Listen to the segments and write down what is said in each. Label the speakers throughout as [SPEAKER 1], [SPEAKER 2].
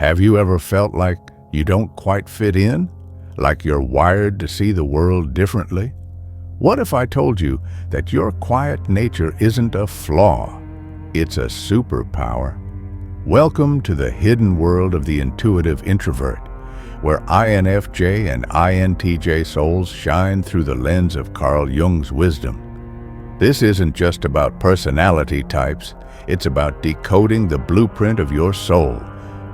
[SPEAKER 1] Have you ever felt like you don't quite fit in? Like you're wired to see the world differently? What if I told you that your quiet nature isn't a flaw? It's a superpower. Welcome to the hidden world of the intuitive introvert, where INFJ and INTJ souls shine through the lens of Carl Jung's wisdom. This isn't just about personality types, it's about decoding the blueprint of your soul.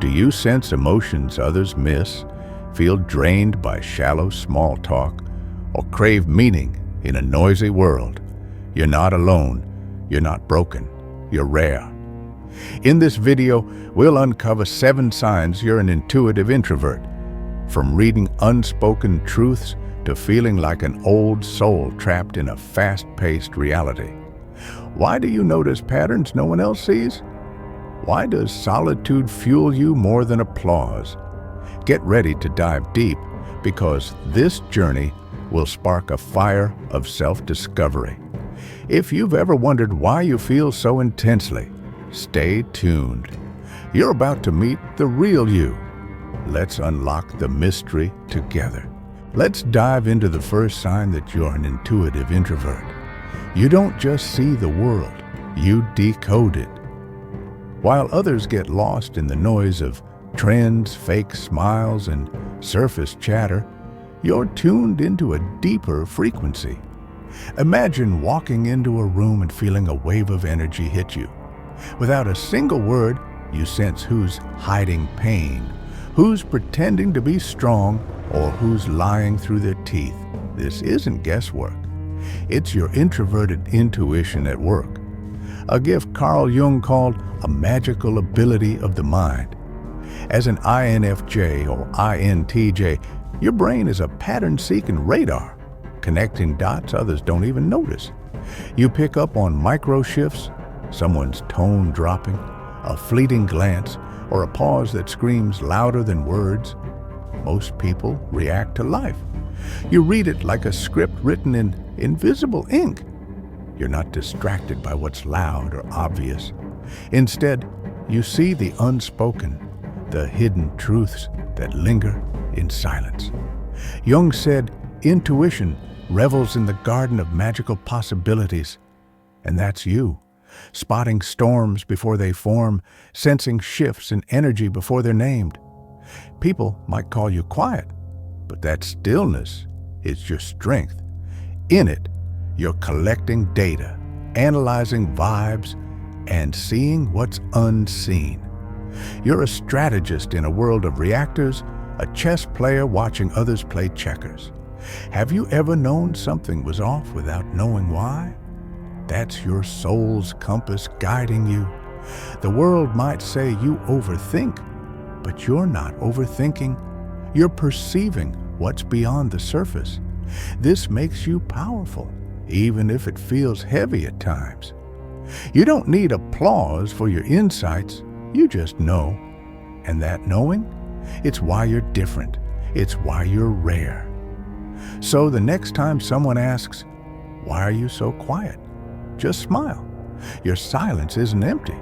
[SPEAKER 1] Do you sense emotions others miss, feel drained by shallow small talk, or crave meaning in a noisy world? You're not alone, you're not broken, you're rare. In this video, we'll uncover 7 signs you're an intuitive introvert. From reading unspoken truths to feeling like an old soul trapped in a fast-paced reality. Why do you notice patterns no one else sees? Why does solitude fuel you more than applause? Get ready to dive deep, because this journey will spark a fire of self-discovery. If you've ever wondered why you feel so intensely, stay tuned. You're about to meet the real you. Let's unlock the mystery together. Let's dive into the first sign that you're an intuitive introvert. You don't just see the world, you decode it. While others get lost in the noise of trends, fake smiles, and surface chatter, you're tuned into a deeper frequency. Imagine walking into a room and feeling a wave of energy hit you. Without a single word, you sense who's hiding pain, who's pretending to be strong, or who's lying through their teeth. This isn't guesswork. It's your introverted intuition at work, a gift Carl Jung called a magical ability of the mind. As an INFJ or INTJ, your brain is a pattern-seeking radar, connecting dots others don't even notice. You pick up on micro shifts, someone's tone dropping, a fleeting glance, or a pause that screams louder than words. Most people react to life. You read it like a script written in invisible ink. You're not distracted by what's loud or obvious. Instead, you see the unspoken, the hidden truths that linger in silence. Jung said, intuition revels in the garden of magical possibilities. And that's you, spotting storms before they form, sensing shifts in energy before they're named. People might call you quiet, but that stillness is your strength. In it, you're collecting data, analyzing vibes, and seeing what's unseen. You're a strategist in a world of reactors, a chess player watching others play checkers. Have you ever known something was off without knowing why? That's your soul's compass guiding you. The world might say you overthink, but you're not overthinking. You're perceiving what's beyond the surface. This makes you powerful, even if it feels heavy at times. You don't need applause for your insights, you just know. And that knowing, it's why you're different. It's why you're rare. So the next time someone asks, "Why are you so quiet?" just smile. Your silence isn't empty.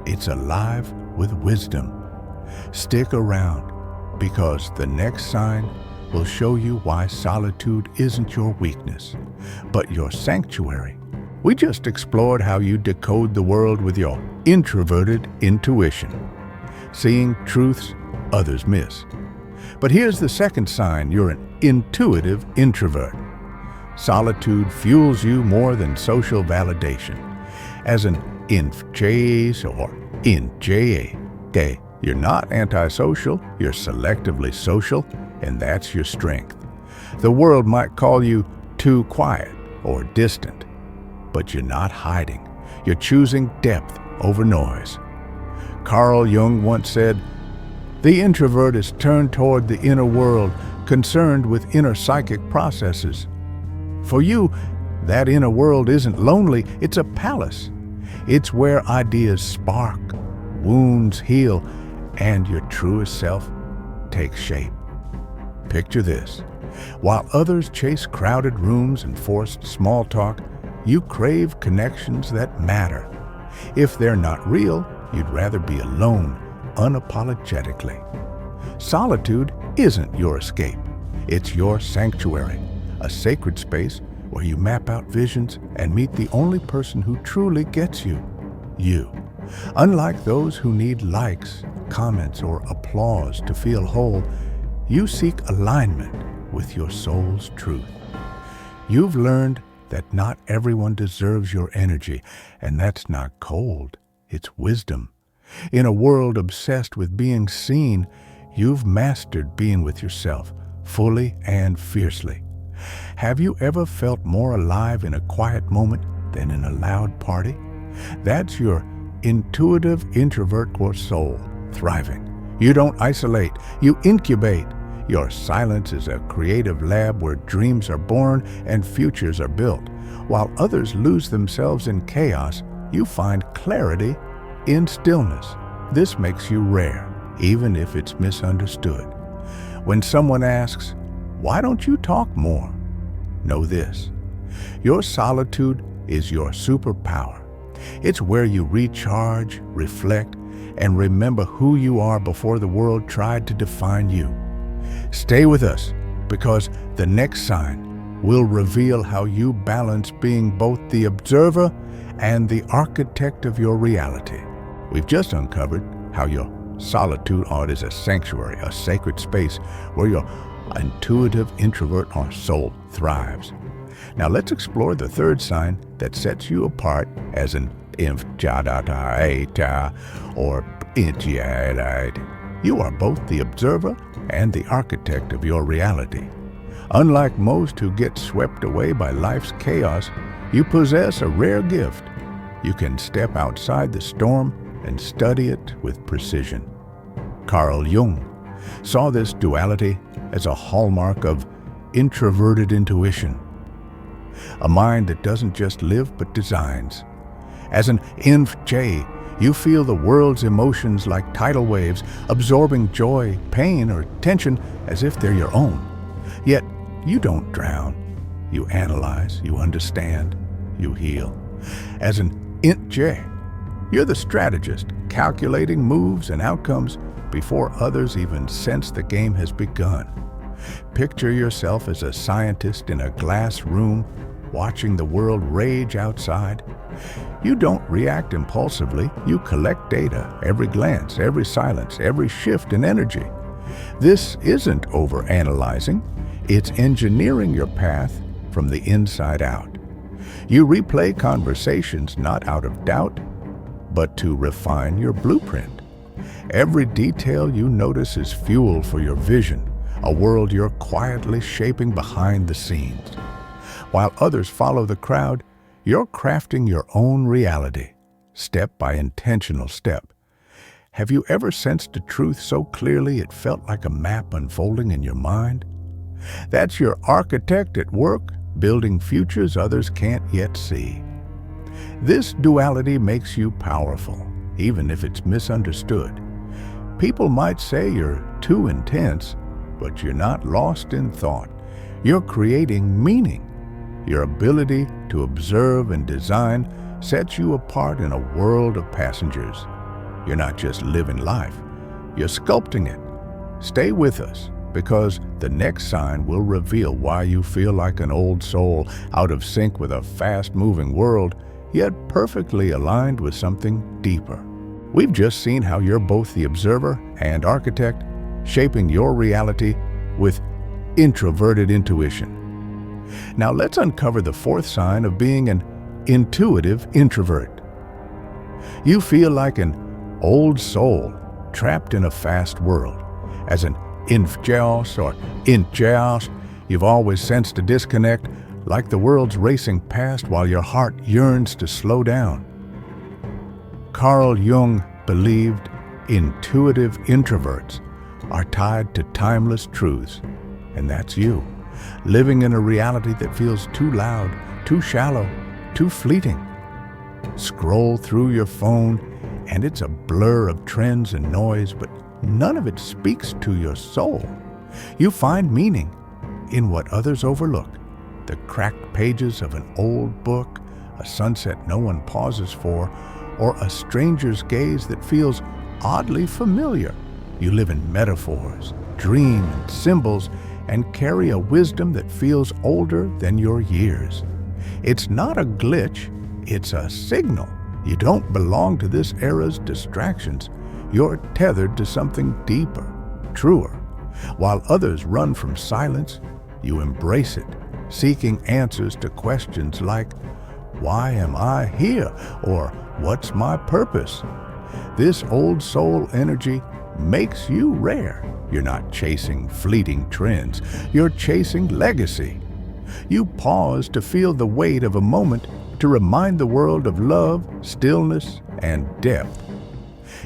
[SPEAKER 1] It's alive with wisdom. Stick around, because the next sign will show you why solitude isn't your weakness, but your sanctuary. We just explored how you decode the world with your introverted intuition, seeing truths others miss. But here's the second sign you're an intuitive introvert. Solitude fuels you more than social validation. As an INFJ or INTJ, you're not antisocial, you're selectively social, and that's your strength. The world might call you too quiet or distant, but you're not hiding. You're choosing depth over noise. Carl Jung once said, "The introvert is turned toward the inner world, concerned with inner psychic processes." For you, that inner world isn't lonely, it's a palace. It's where ideas spark, wounds heal, and your truest self takes shape. Picture this. While others chase crowded rooms and forced small talk, you crave connections that matter. If they're not real, you'd rather be alone, unapologetically. Solitude isn't your escape. It's your sanctuary, a sacred space where you map out visions and meet the only person who truly gets you, you. Unlike those who need likes, comments, or applause to feel whole, you seek alignment with your soul's truth. You've learned that not everyone deserves your energy, and that's not cold, it's wisdom. In a world obsessed with being seen, you've mastered being with yourself, fully and fiercely. Have you ever felt more alive in a quiet moment than in a loud party? That's your intuitive introvert core soul thriving. You don't isolate, you incubate. Your silence is a creative lab where dreams are born and futures are built. While others lose themselves in chaos, you find clarity in stillness. This makes you rare, even if it's misunderstood. When someone asks, "Why don't you talk more?" know this: your solitude is your superpower. It's where you recharge, reflect, and remember who you are before the world tried to define you. Stay with us, because the next sign will reveal how you balance being both the observer and the architect of your reality. We've just uncovered how your solitude art is a sanctuary, a sacred space where your intuitive introvert or soul thrives. Now let's explore the third sign that sets you apart as an INFJ or INTJ. You are both the observer and the architect of your reality. Unlike most who get swept away by life's chaos, you possess a rare gift. You can step outside the storm and study it with precision. Carl Jung saw this duality as a hallmark of introverted intuition, a mind that doesn't just live but designs. As an INFJ, you feel the world's emotions like tidal waves, absorbing joy, pain, or tension as if they're your own. Yet, you don't drown. You analyze, you understand, you heal. As an INTJ, you're the strategist, calculating moves and outcomes before others even sense the game has begun. Picture yourself as a scientist in a glass room, watching the world rage outside. You don't react impulsively, you collect data, every glance, every silence, every shift in energy. This isn't overanalyzing, it's engineering your path from the inside out. You replay conversations not out of doubt, but to refine your blueprint. Every detail you notice is fuel for your vision, a world you're quietly shaping behind the scenes. While others follow the crowd, you're crafting your own reality, step by intentional step. Have you ever sensed a truth so clearly it felt like a map unfolding in your mind? That's your architect at work, building futures others can't yet see. This duality makes you powerful, even if it's misunderstood. People might say you're too intense, but you're not lost in thought. You're creating meaning. Your ability to observe and design sets you apart in a world of passengers. You're not just living life, you're sculpting it. Stay with us, because the next sign will reveal why you feel like an old soul, out of sync with a fast-moving world, yet perfectly aligned with something deeper. We've just seen how you're both the observer and architect, shaping your reality with introverted intuition. Now let's uncover the fourth sign of being an intuitive introvert. You feel like an old soul trapped in a fast world. As an INFJ or INTJ, you've always sensed a disconnect, like the world's racing past while your heart yearns to slow down. Carl Jung believed intuitive introverts are tied to timeless truths, and that's you, living in a reality that feels too loud, too shallow, too fleeting. Scroll through your phone, and it's a blur of trends and noise, but none of it speaks to your soul. You find meaning in what others overlook, the cracked pages of an old book, a sunset no one pauses for, or a stranger's gaze that feels oddly familiar. You live in metaphors, dream in symbols, and carry a wisdom that feels older than your years. It's not a glitch, it's a signal. You don't belong to this era's distractions. You're tethered to something deeper, truer. While others run from silence, you embrace it, seeking answers to questions like, why am I here? Or what's my purpose? This old soul energy makes you rare. You're not chasing fleeting trends. You're chasing legacy. You pause to feel the weight of a moment, to remind the world of love, stillness, and depth.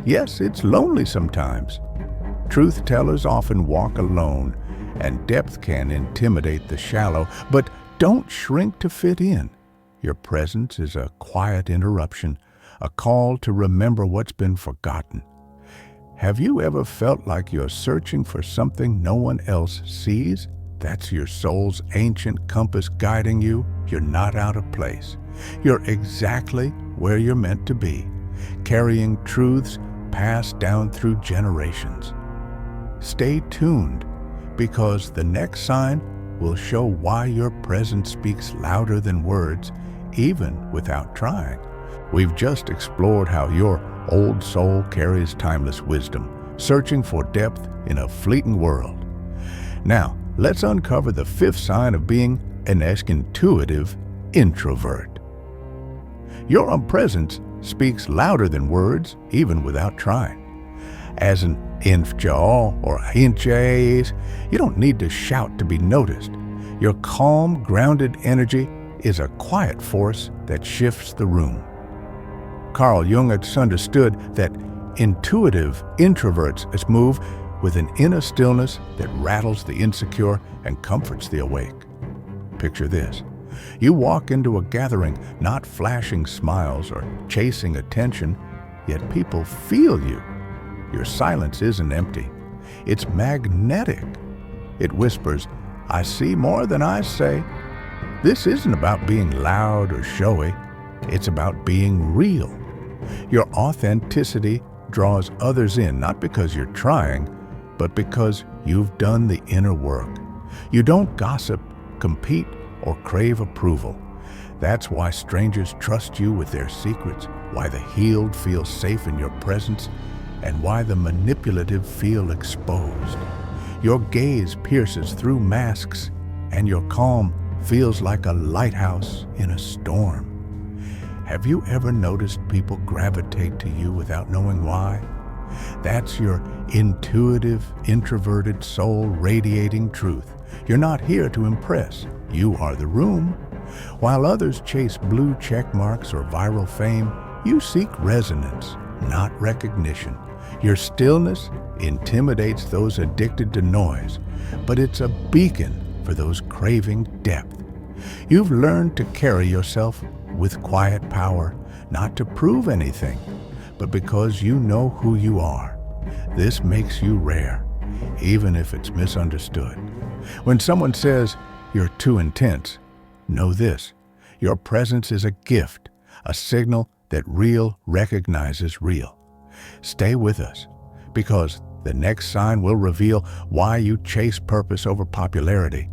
[SPEAKER 1] Yes, it's lonely sometimes. Truth tellers often walk alone, and depth can intimidate the shallow, but don't shrink to fit in. Your presence is a quiet interruption, a call to remember what's been forgotten. Have you ever felt like you're searching for something no one else sees? That's your soul's ancient compass guiding you. You're not out of place. You're exactly where you're meant to be, carrying truths passed down through generations. Stay tuned, because the next sign will show why your presence speaks louder than words, even without trying. We've just explored how your old soul carries timeless wisdom, searching for depth in a fleeting world. Now, let's uncover the fifth sign of being an intuitive introvert. Your presence speaks louder than words, even without trying. As an INFJ or INTJ, you don't need to shout to be noticed. Your calm, grounded energy is a quiet force that shifts the room. Carl Jung has understood that intuitive introverts move with an inner stillness that rattles the insecure and comforts the awake. Picture this. You walk into a gathering not flashing smiles or chasing attention, yet people feel you. Your silence isn't empty. It's magnetic. It whispers, I see more than I say. This isn't about being loud or showy. It's about being real. Your authenticity draws others in, not because you're trying, but because you've done the inner work. You don't gossip, compete, or crave approval. That's why strangers trust you with their secrets, why the healed feel safe in your presence, and why the manipulative feel exposed. Your gaze pierces through masks, and your calm feels like a lighthouse in a storm. Have you ever noticed people gravitate to you without knowing why? That's your intuitive, introverted soul radiating truth. You're not here to impress. You are the room. While others chase blue check marks or viral fame, you seek resonance, not recognition. Your stillness intimidates those addicted to noise, but it's a beacon for those craving depth. You've learned to carry yourself with quiet power, not to prove anything, but because you know who you are. This makes you rare, even if it's misunderstood. When someone says, you're too intense, know this: your presence is a gift, a signal that real recognizes real. Stay with us, because the next sign will reveal why you chase purpose over popularity,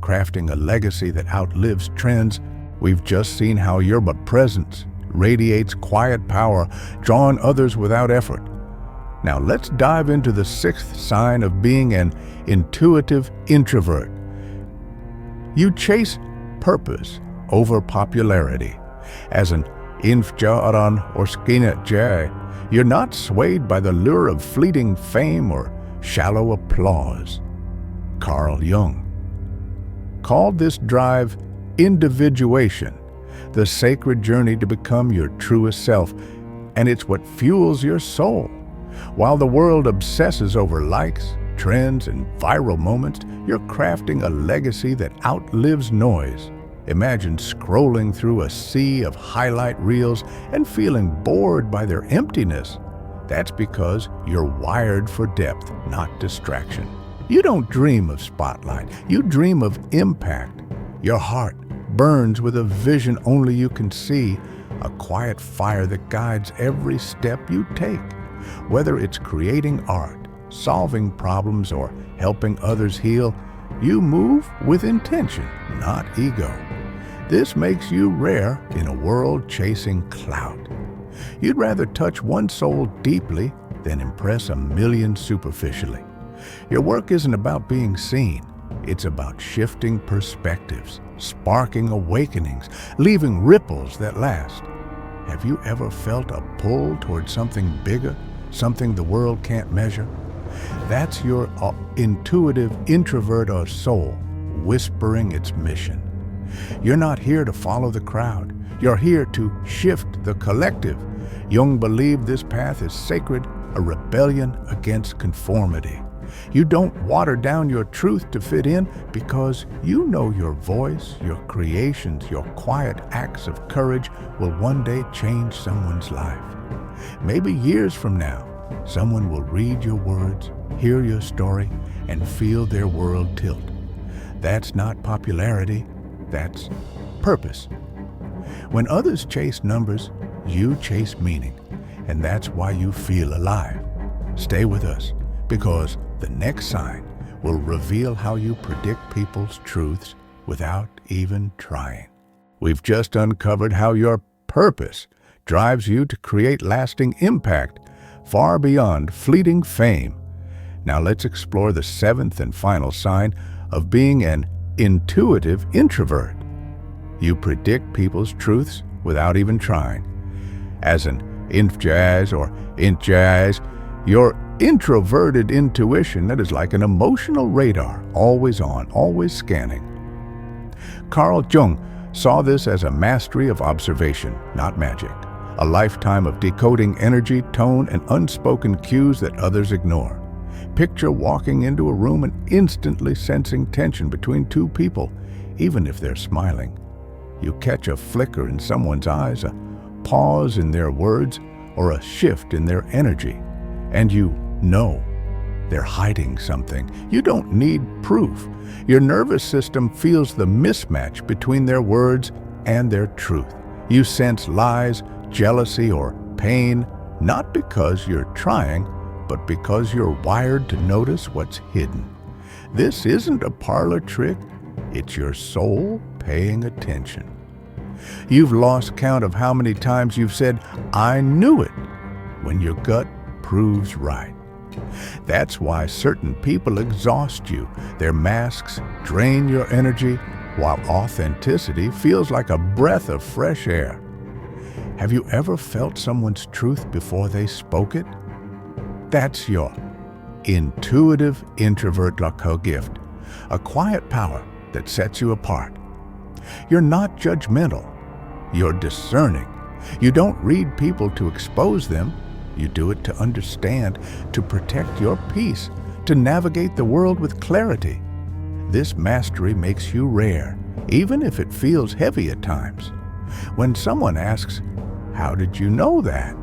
[SPEAKER 1] crafting a legacy that outlives trends. We've just seen how your presence radiates quiet power, drawing others without effort. Now let's dive into the sixth sign of being an intuitive introvert. You chase purpose over popularity. As an INFJ or INTJ, you're not swayed by the lure of fleeting fame or shallow applause. Carl Jung called this drive individuation, the sacred journey to become your truest self, and it's what fuels your soul. While the world obsesses over likes, trends, and viral moments, you're crafting a legacy that outlives noise. Imagine scrolling through a sea of highlight reels and feeling bored by their emptiness. That's because you're wired for depth, not distraction. You don't dream of spotlight, you dream of impact. Your heart burns with a vision only you can see, a quiet fire that guides every step you take. Whether it's creating art, solving problems, or helping others heal, you move with intention, not ego. This makes you rare in a world chasing clout. You'd rather touch one soul deeply than impress a million superficially. Your work isn't about being seen. It's about shifting perspectives, sparking awakenings, leaving ripples that last. Have you ever felt a pull towards something bigger, something the world can't measure? That's your intuitive introvert or soul whispering its mission. You're not here to follow the crowd. You're here to shift the collective. Jung believed this path is sacred, a rebellion against conformity. You don't water down your truth to fit in because you know your voice, your creations, your quiet acts of courage will one day change someone's life. Maybe years from now, someone will read your words, hear your story, and feel their world tilt. That's not popularity, that's purpose. When others chase numbers, you chase meaning, and that's why you feel alive. Stay with us, because the next sign will reveal how you predict people's truths without even trying. We've just uncovered how your purpose drives you to create lasting impact far beyond fleeting fame. Now let's explore the seventh and final sign of being an intuitive introvert. You predict people's truths without even trying. As an INFJ or INTJ, your introverted intuition that is like an emotional radar, always on, always scanning. Carl Jung saw this as a mastery of observation, not magic, a lifetime of decoding energy, tone, and unspoken cues that others ignore. Picture walking into a room and instantly sensing tension between two people, even if they're smiling. You catch a flicker in someone's eyes, a pause in their words, or a shift in their energy, and you know they're hiding something. You don't need proof. Your nervous system feels the mismatch between their words and their truth. You sense lies, jealousy, or pain, not because you're trying, but because you're wired to notice what's hidden. This isn't a parlor trick, it's your soul paying attention. You've lost count of how many times you've said, "I knew it," when your gut proves right. That's why certain people exhaust you. Their masks drain your energy, while authenticity feels like a breath of fresh air. Have you ever felt someone's truth before they spoke it? That's your intuitive introvert gift, a quiet power that sets you apart. You're not judgmental, you're discerning. You don't read people to expose them, you do it to understand, to protect your peace, to navigate the world with clarity. This mastery makes you rare, even if it feels heavy at times. When someone asks, "How did you know that?"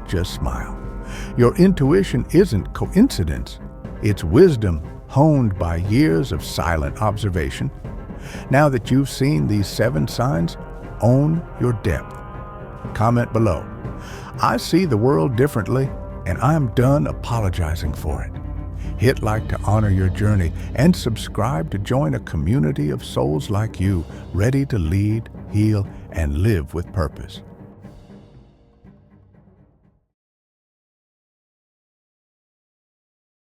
[SPEAKER 1] just smile. Your intuition isn't coincidence. It's wisdom honed by years of silent observation. Now that you've seen these 7 signs, own your depth. Comment below. I see the world differently, and I'm done apologizing for it. Hit like to honor your journey, and subscribe to join a community of souls like you, ready to lead, heal, and live with purpose.